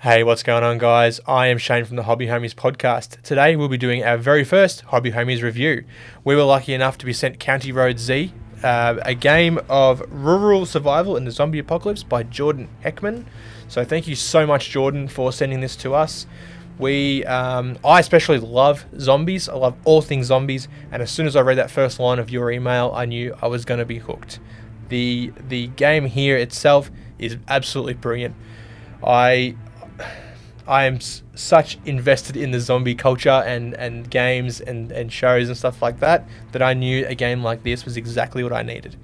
Hey, what's going on, guys? I am Shane from the Hobby Homies podcast. Today we'll be doing our very first Hobby Homies review. We were lucky enough to be sent County Road Z, a game of rural survival in the zombie apocalypse by Jordan Heckman. So thank you so much, Jordan, for sending this to us. I especially love zombies. I love all things zombies, and as soon as I read that first line of your email, I knew I was going to be hooked. The game here itself is absolutely brilliant. I am such invested in the zombie culture and games and shows and stuff like that I knew a game like this was exactly what I needed.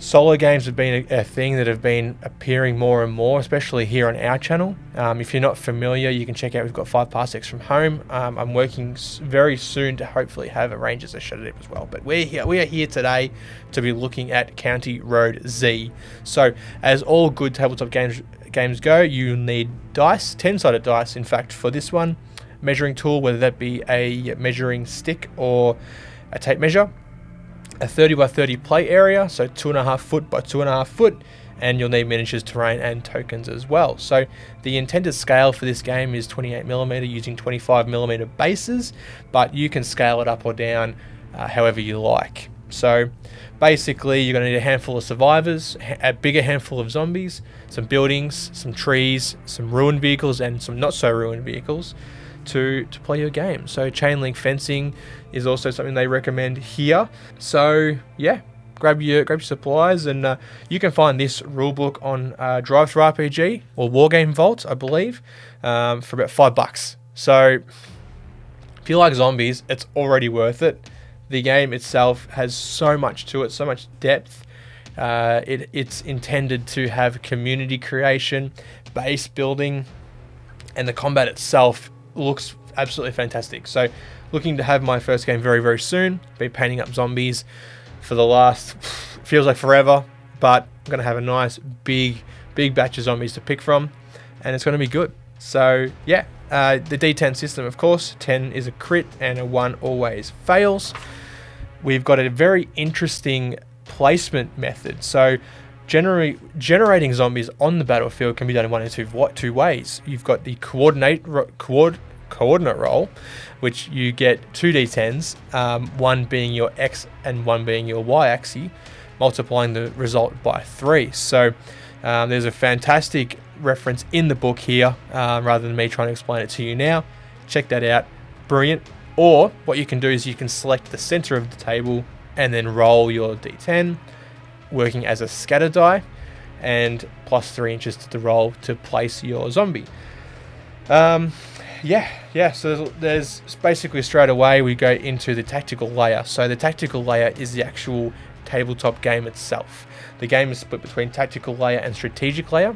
Solo games have been a thing that have been appearing more and more, especially here on our channel. If you're not familiar, you can check out, we've got 5 parsecs from home. I'm working very soon to hopefully have a Rangers Initiative as well. But we are here today to be looking at County Road Z. So as all good tabletop games go, you need dice, 10-sided dice in fact for this one, measuring tool, whether that be a measuring stick or a tape measure, a 30 by 30 play area, so 2.5 foot by 2.5 foot, and you'll need miniatures, terrain, and tokens as well. So the intended scale for this game is 28mm using 25mm bases, but you can scale it up or down however you like. So basically you're going to need a handful of survivors, a bigger handful of zombies, some buildings, some trees, some ruined vehicles, and some not so ruined vehicles to play your game. So chain link fencing is also something they recommend here. So yeah, grab your supplies, and you can find this rulebook on Drive-Through RPG or Wargame Vault, I believe, for about $5. So if you like zombies, it's already worth it. The game itself has so much to it, so much depth. It's intended to have community creation, base building, and the combat itself looks absolutely fantastic. So looking to have my first game very, very soon. Been painting up zombies for the last, feels like forever, but I'm going to have a nice big batch of zombies to pick from, and it's going to be good. So yeah, the D10 system, of course, 10 is a crit and a 1 always fails. We've got a very interesting placement method. So generating zombies on the battlefield can be done in one of two ways. You've got the coordinate roll, which you get 2 d10s, one being your x and one being your y axis, multiplying the result by 3. So there's a fantastic reference in the book here, rather than me trying to explain it to you now. Check that out. Brilliant. Or what you can do is you can select the center of the table and then roll your d10, working as a scatter die, and plus 3 inches to the roll to place your zombie. So there's basically straight away we go into the tactical layer. So the tactical layer is the actual tabletop game itself. The game is split between tactical layer and strategic layer.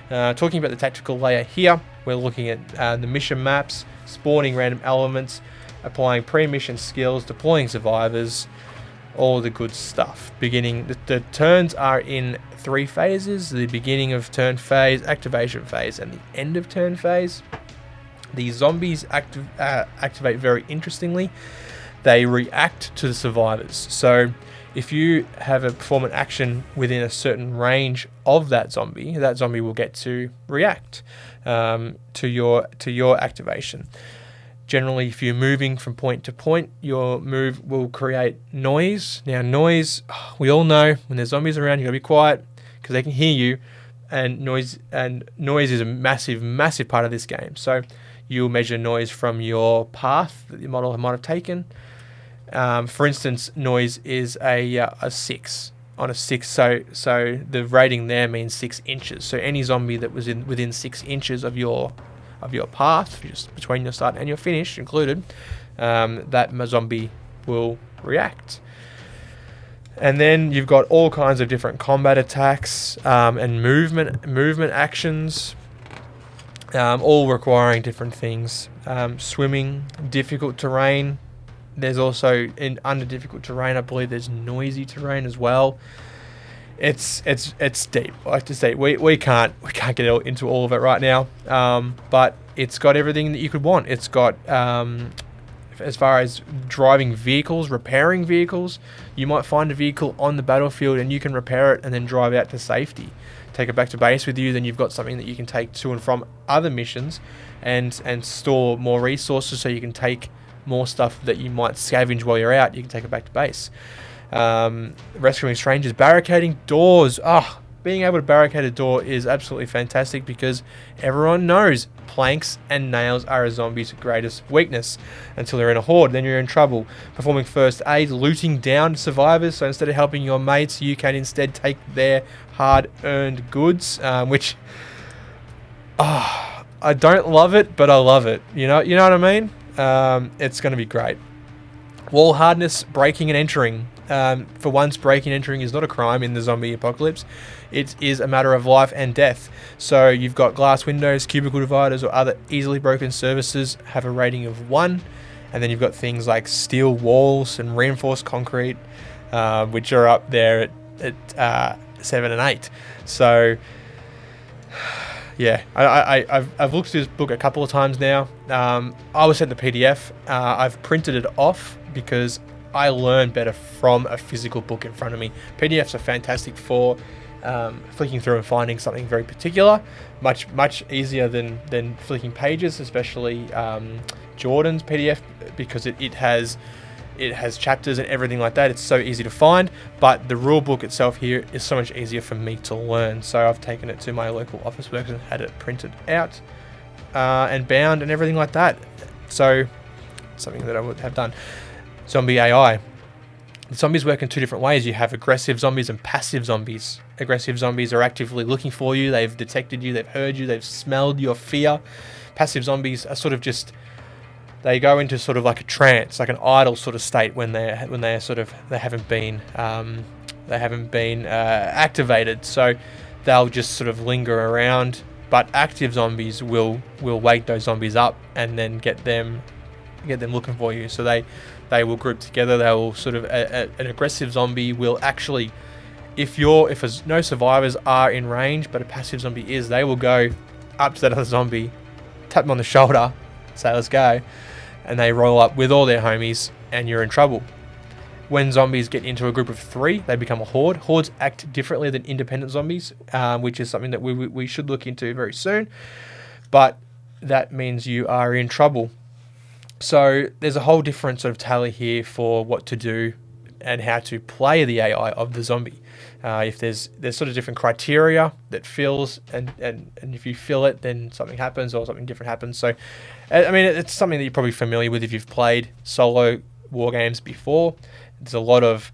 Talking about the tactical layer here, we're looking at the mission maps, spawning random elements, applying pre-mission skills, deploying survivors, all the good stuff. The turns are in 3 phases: the beginning of turn phase, activation phase, and the end of turn phase. The zombies activate very interestingly. They react to the survivors. So if you have perform an action within a certain range of that zombie will get to react to your activation. Generally, if you're moving from point to point, your move will create noise. Now, noise, we all know when there's zombies around, you gotta be quiet because they can hear you, and noise is a massive part of this game. So you'll measure noise from your path that your model might have taken. For instance, noise is a 6 on a 6. So the rating there means 6 inches. So any zombie that was within 6 inches of your path, just between your start and your finish included, that zombie will react. And then you've got all kinds of different combat attacks and movement actions, all requiring different things. Swimming, difficult terrain. There's also under difficult terrain, I believe there's noisy terrain as well. It's deep. I like to say we can't get into all of it right now, but it's got everything that you could want. It's got as far as driving vehicles, repairing vehicles. You might find a vehicle on the battlefield and you can repair it and then drive out to safety. take it back to base with you, then you've got something that you can take to and from other missions and store more resources, so you can take more stuff that you might scavenge while you're out. You can take it back to base. Rescuing strangers, barricading doors. Being able to barricade a door is absolutely fantastic, because everyone knows planks and nails are a zombie's greatest weakness until they're in a horde. Then you're in trouble. Performing first aid, looting down survivors. So instead of helping your mates, you can instead take their hard-earned goods, which I don't love it, but I love it. You know what I mean? It's going to be great. Wall hardness, breaking and entering. For once, breaking and entering is not a crime in the zombie apocalypse. It is a matter of life and death. So you've got glass windows, cubicle dividers, or other easily broken surfaces have a rating of 1. And then you've got things like steel walls and reinforced concrete, which are up there at 7 and 8. So yeah, I've looked through this book a couple of times now. I was sent the PDF. I've printed it off because I learn better from a physical book in front of me. PDFs are fantastic for flicking through and finding something very particular. Much easier than flicking pages, especially Jordan's PDF, because it has chapters and everything like that. It's so easy to find, but the rule book itself here is so much easier for me to learn. So I've taken it to my local office works and had it printed out and bound and everything like that. So something that I would have done. Zombie AI. The zombies work in 2 different ways. You have aggressive zombies and passive zombies. Aggressive zombies are actively looking for you. They've detected you. They've heard you. They've smelled your fear. Passive zombies are sort of just, they go into sort of like a trance, like an idle sort of state when they haven't been activated. So they'll just sort of linger around. But active zombies will wake those zombies up and then get them looking for you. So they will group together. They will sort of an aggressive zombie will actually, if no survivors are in range, but a passive zombie is, they will go up to that other zombie, tap them on the shoulder, say let's go, and they roll up with all their homies, and you're in trouble. When zombies get into a group of 3, they become a horde. Hordes act differently than independent zombies, which is something that we should look into very soon. But that means you are in trouble. So there's a whole different sort of tally here for what to do and how to play the AI of the zombie. If there's sort of different criteria that fills, and if you fill it, then something happens or something different happens. So, I mean, it's something that you're probably familiar with if you've played solo war games before. There's a lot of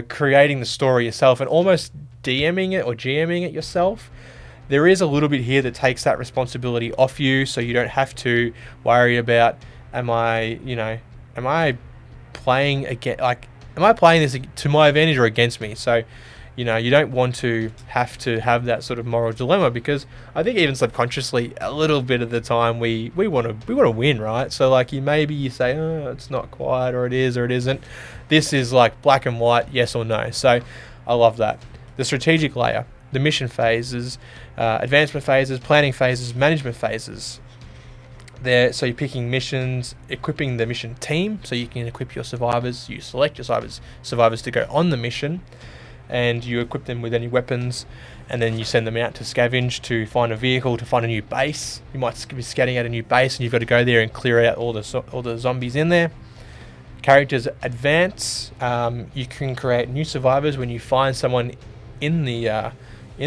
creating the story yourself and almost DMing it or GMing it yourself. There is a little bit here that takes that responsibility off you, so you don't have to worry about, am I playing this to my advantage or against me? So, you don't want to have that sort of moral dilemma, because I think even subconsciously, a little bit of the time we want to win, right? So like you say, oh, it's not quite, or it is, or it isn't. This is like black and white, yes or no. So I love that. The strategic layer. The mission phases, advancement phases, planning phases, management phases. So you're picking missions, equipping the mission team, so you can equip your survivors. You select your survivors to go on the mission, and you equip them with any weapons, and then you send them out to scavenge, to find a vehicle, to find a new base. You might be scouting out a new base, and you've got to go there and clear out all the zombies in there. Characters advance. You can create new survivors when you find someone in the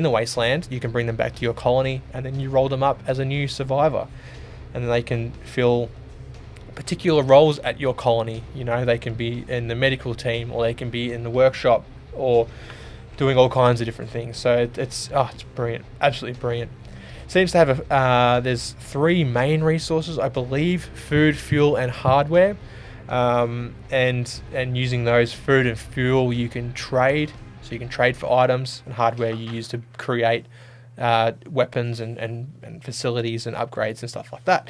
wasteland. You can bring them back to your colony, and then you roll them up as a new survivor, and then they can fill particular roles at your colony. They can be in the medical team, or they can be in the workshop, or doing all kinds of different things. So it's brilliant, absolutely brilliant. Seems to have there's 3 main resources, I believe: food, fuel, and hardware. And using those food and fuel, you can trade. So you can trade for items, and hardware you use to create weapons and facilities and upgrades and stuff like that.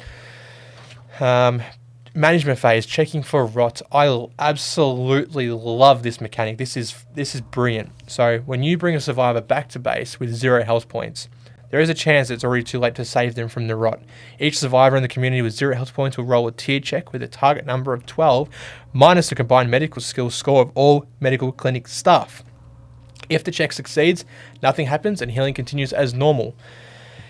Management phase, checking for rot. I absolutely love this mechanic. This is brilliant. So when you bring a survivor back to base with 0 health points, there is a chance it's already too late to save them from the rot. Each survivor in the community with 0 health points will roll a tier check with a target number of 12 minus the combined medical skills score of all medical clinic staff. If the check succeeds, nothing happens and healing continues as normal.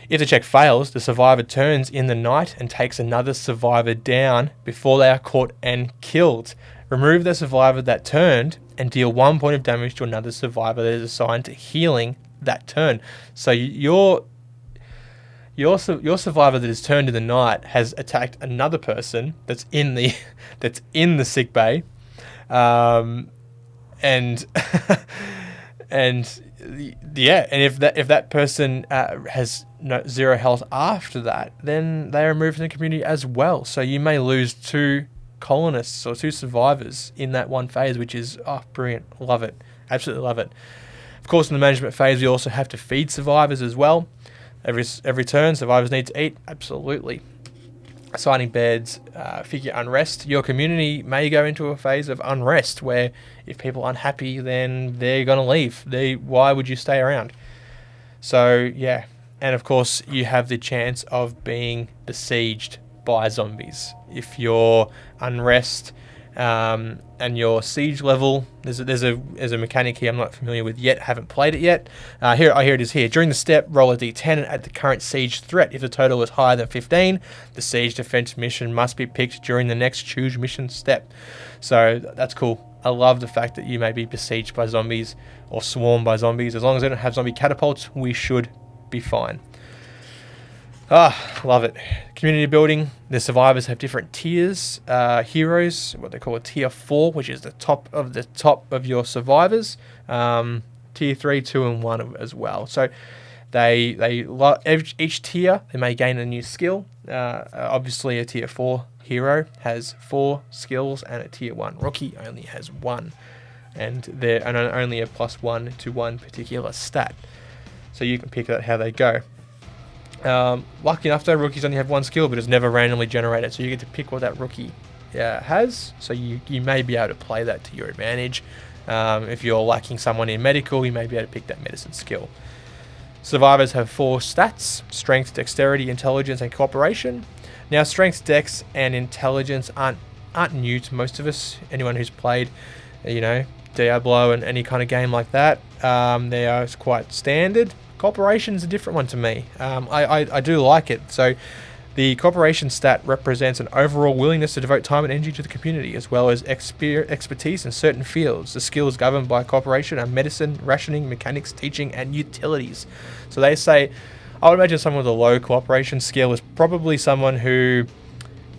If the check fails, the survivor turns in the night and takes another survivor down before they are caught and killed. Remove the survivor that turned and deal 1 point of damage to another survivor that is assigned to healing that turn. So your survivor that is turned in the night has attacked another person that's in the sick bay, and and if that person has zero health after that, then they are removed from the community as well. So you may lose 2 colonists or 2 survivors in that one phase, which is brilliant. Love it, absolutely love it. Of course, in the management phase, we also have to feed survivors as well. Every turn, survivors need to eat. Absolutely. Assigning beds, figure unrest. Your community may go into a phase of unrest where if people are unhappy, then they're going to leave. Why would you stay around? So, yeah. And of course, you have the chance of being besieged by zombies. If your unrest and your siege level, there's a mechanic here I'm not familiar with yet, haven't played it yet. Here it is here. During the step, roll a d10 and add the current siege threat. If the total is higher than 15, the siege defense mission must be picked during the next choose mission step. So that's cool. I love the fact that you may be besieged by zombies or swarmed by zombies. As long as they don't have zombie catapults, we should be fine. Love it. Community building. The survivors have different tiers. Heroes, what they call a tier 4, which is the top of your survivors. Tier 3, 2, and 1 as well. So each tier, they may gain a new skill. Obviously, a tier 4 hero has 4 skills, and a tier 1 rookie only has 1. And they're only a +1 to 1 particular stat. So you can pick out how they go. Lucky enough though, rookies only have 1 skill, but it's never randomly generated, so you get to pick what that rookie has. So you may be able to play that to your advantage. If you're lacking someone in medical, you may be able to pick that medicine skill. Survivors have 4 stats: strength, dexterity, intelligence, and cooperation. Now, strength, dex, and intelligence aren't new to most of us. Anyone who's played, Diablo and any kind of game like that, they are quite standard. Cooperation is a different one to me. I do like it. So the cooperation stat represents an overall willingness to devote time and energy to the community, as well as expertise in certain fields. The skills governed by cooperation are medicine, rationing, mechanics, teaching, and utilities. So they say, I would imagine someone with a low cooperation skill is probably someone who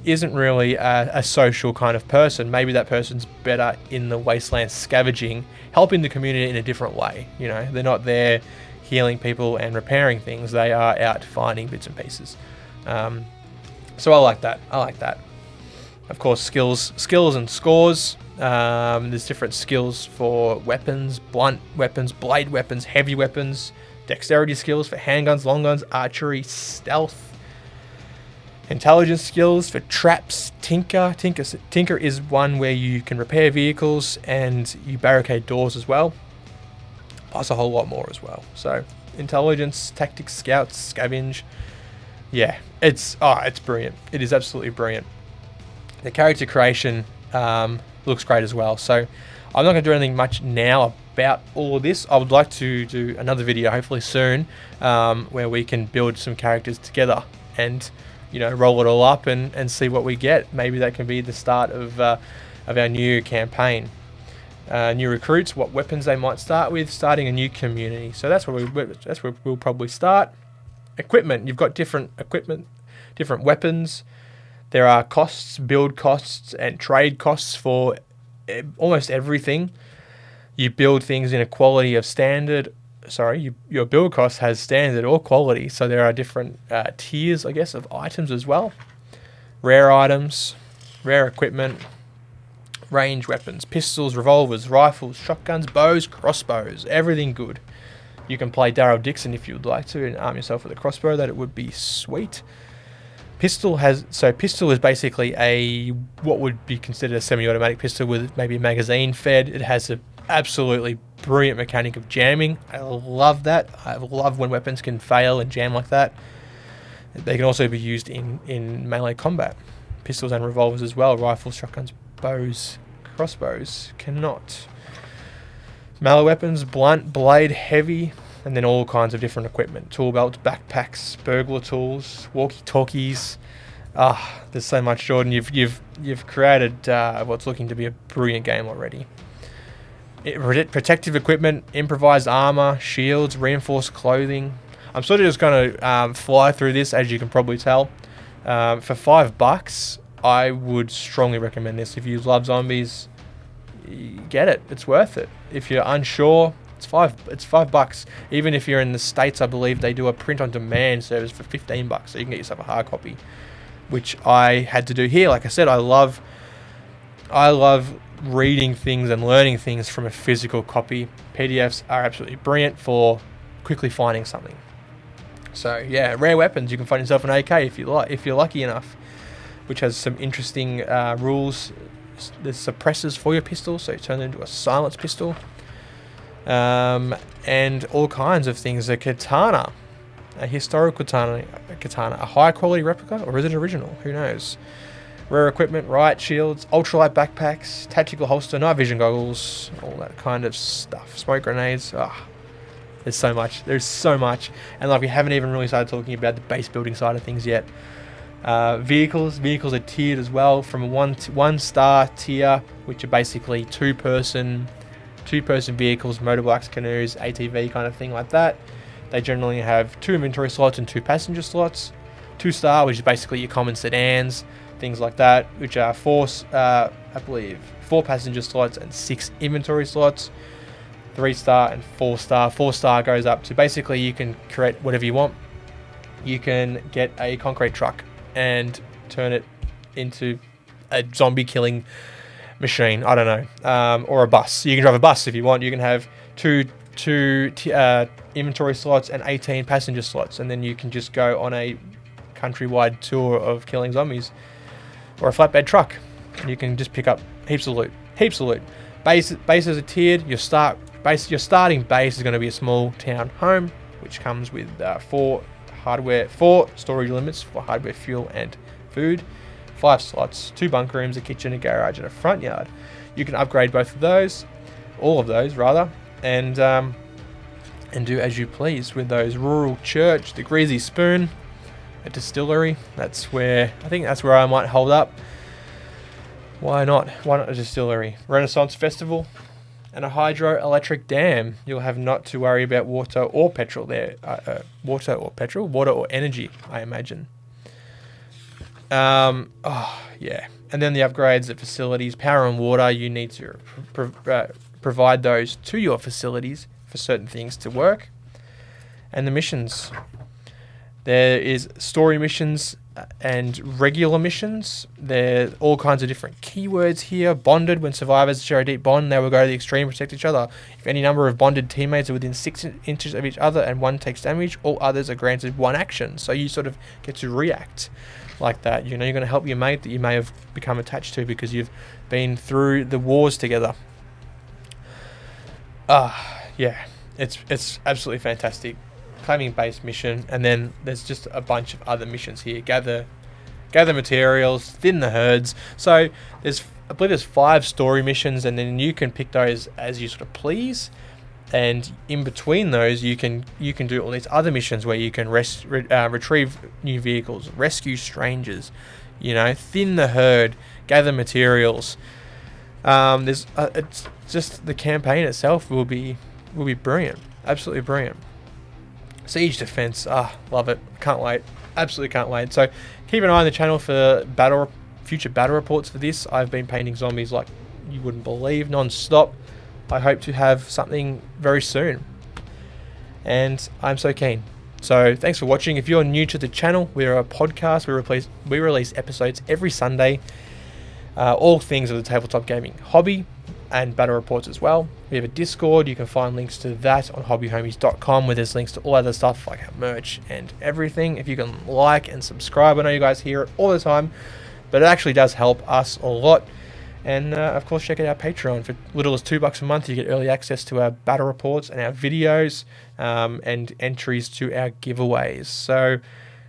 isn't really a social kind of person. Maybe that person's better in the wasteland scavenging, helping the community in a different way. They're not there healing people and repairing things. They are out finding bits and pieces. So I like that. Of course, skills and scores. There's different skills for weapons, blunt weapons, blade weapons, heavy weapons, dexterity skills for handguns, long guns, archery, stealth, intelligence skills for traps, tinker. Tinker is one where you can repair vehicles and you barricade doors as well. Plus a whole lot more as well. So intelligence, tactics, scouts, scavenge. Yeah, it's brilliant. It is absolutely brilliant. The character creation looks great as well. So I'm not going to do anything much now about all of this. I would like to do another video hopefully soon where we can build some characters together and roll it all up and see what we get. Maybe that can be the start of our new campaign. New recruits, what weapons they might start with, starting a new community. So that's where we'll probably start. Equipment, you've got different equipment, different weapons. There are costs, build costs, and trade costs for almost everything. You build things in a quality of standard. Your build cost has standard or quality. So there are different tiers, I guess, of items as well. Rare items, rare equipment, range weapons, pistols, revolvers, rifles, shotguns, bows, crossbows, everything good. You can play Daryl Dixon if you would like to and arm yourself with a crossbow. That it would be sweet. Pistol is basically what would be considered a semi-automatic pistol with maybe a magazine fed. It has an absolutely brilliant mechanic of jamming. I love that. I love when weapons can fail and jam like that. They can also be used in melee combat. Pistols and revolvers as well. Rifles, shotguns, bows, crossbows cannot. Melee weapons, blunt, blade, heavy, and then all kinds of different equipment. Tool belts, backpacks, burglar tools, walkie-talkies. There's so much, Jordan. You've created what's looking to be a brilliant game already. Protective equipment, improvised armor, shields, reinforced clothing. I'm sort of just going to fly through this, as you can probably tell. For $5, I would strongly recommend this. If you love zombies, get it. It's worth it. If you're unsure, it's $5. Even if you're in the States, I believe they do a print on demand service for $15, so you can get yourself a hard copy, which I had to do here. Like I said, I love reading things and learning things from a physical copy. PDFs are absolutely brilliant for quickly finding something. So yeah, rare weapons. You can find yourself an AK if you're lucky enough, which has some interesting rules. There's suppressors for your pistol, so you turn it into a silenced pistol, and all kinds of things. A katana, a historical katana, a high quality replica, or is it original? Who knows? Rare equipment, riot shields, ultralight backpacks, tactical holster, night vision goggles, all that kind of stuff. Smoke grenades. There's so much. There's so much, and like we haven't even really started talking about the base building side of things yet. Vehicles are tiered as well, from a one star tier, which are basically two person vehicles, motorbikes, canoes, ATV kind of thing like that. They generally have 2 inventory slots and 2 passenger slots. 2-star, which is basically your common sedans, things like that, which are 4 passenger slots and 6 inventory slots. 3-star and 4-star. 4-star goes up to basically you can create whatever you want. You can get a concrete truck and turn it into a zombie killing machine. I don't know, or a bus. You can drive a bus if you want. You can have two inventory slots and 18 passenger slots, and then you can just go on a countrywide tour of killing zombies, or a flatbed truck, and you can just pick up heaps of loot. Bases are tiered. Your starting base is going to be a small town home, which comes with 4 storage limits for hardware, fuel, and food. 5 slots, 2 bunk rooms, a kitchen, a garage, and a front yard. You can upgrade all of those rather, and do as you please with those. Rural church, the Greasy Spoon, a distillery. I think that's where I might hold up. Why not? Why not a distillery? Renaissance Festival, and a hydroelectric dam. You'll have not to worry about water or petrol there. Water or energy, I imagine. Yeah. And then the upgrades, the facilities, power and water. You need to provide those to your facilities for certain things to work. And the missions. There is story missions and regular missions. There's all kinds of different keywords here. Bonded, when survivors share a deep bond, they will go to the extreme to protect each other. If any number of bonded teammates are within 6 inches of each other and one takes damage, all others are granted 1 action. So you sort of get to react like that. You know, you're going to help your mate that you may have become attached to because you've been through the wars together. Yeah, it's absolutely fantastic. Claiming base mission, and then there's just a bunch of other missions here. Gather materials, thin the herds. So I believe there's 5 story missions, and then you can pick those as you sort of please. And in between those, you can do all these other missions where you can retrieve new vehicles, rescue strangers, thin the herd, gather materials. It's just the campaign itself will be brilliant, absolutely brilliant. Siege defense, love it, can't wait, absolutely can't wait. So keep an eye on the channel for future battle reports for this. I've been painting zombies like you wouldn't believe, non-stop. I hope to have something very soon, and I'm so keen. So thanks for watching. If you're new to the channel, we're a podcast. We release episodes every Sunday, all things of the tabletop gaming hobby, and battle reports as well. We have a Discord. You can find links to that on hobbyhomies.com, where there's links to all other stuff like our merch and everything. If you can like and subscribe, I know you guys hear it all the time, but it actually does help us a lot. And of course, check out our Patreon. For little as $2 a month, you get early access to our battle reports and our videos, and entries to our giveaways. So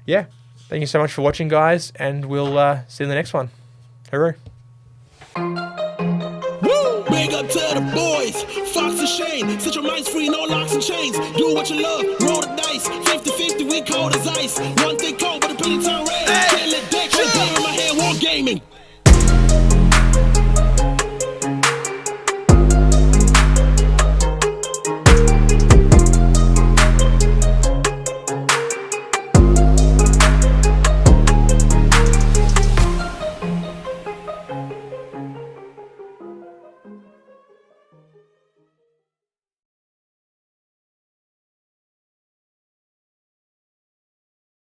yeah, thank you so much for watching, guys, and we'll see you in the next one. Hooroo. Big up to the boys, Fox a shame. Set your minds free, no locks and chains. Do what you love, roll the dice. 50-50, we cold as ice. One thing cold, but the penny turn